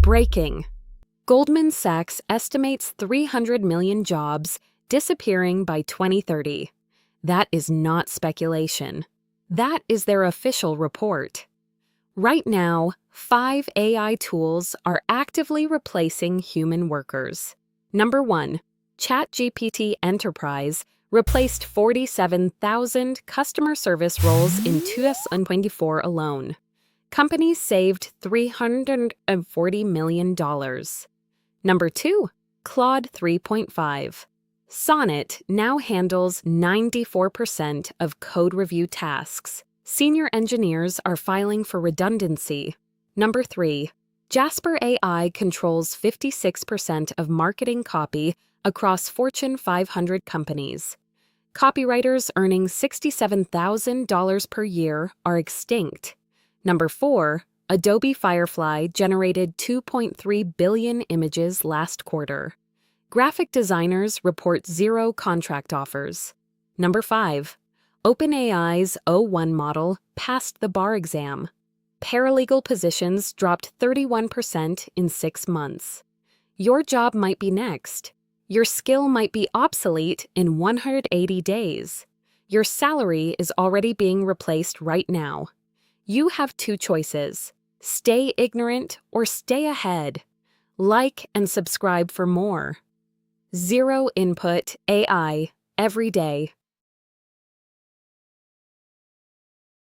Breaking. Goldman Sachs estimates 300 million jobs disappearing by 2030. That is not speculation. That is their official report. Right now, 5 AI tools are actively replacing human workers. Number 1, ChatGPT Enterprise replaced 47,000 customer service roles in 2024 alone. Companies saved $340 million. Number 2, Claude 3.5. Sonnet now handles 94% of code review tasks. Senior engineers are filing for redundancy. Number 3, Jasper AI controls 56% of marketing copy across Fortune 500 companies. Copywriters earning $67,000 per year are extinct. Number 4, Adobe Firefly generated 2.3 billion images last quarter. Graphic designers report 0 contract offers. Number 5, OpenAI's O1 model passed the bar exam. Paralegal positions dropped 31% in 6 months. Your job might be next. Your skill might be obsolete in 180 days. Your salary is already being replaced right now. You have 2 choices: stay ignorant or stay ahead. Like and subscribe for more. Zero input AI every day.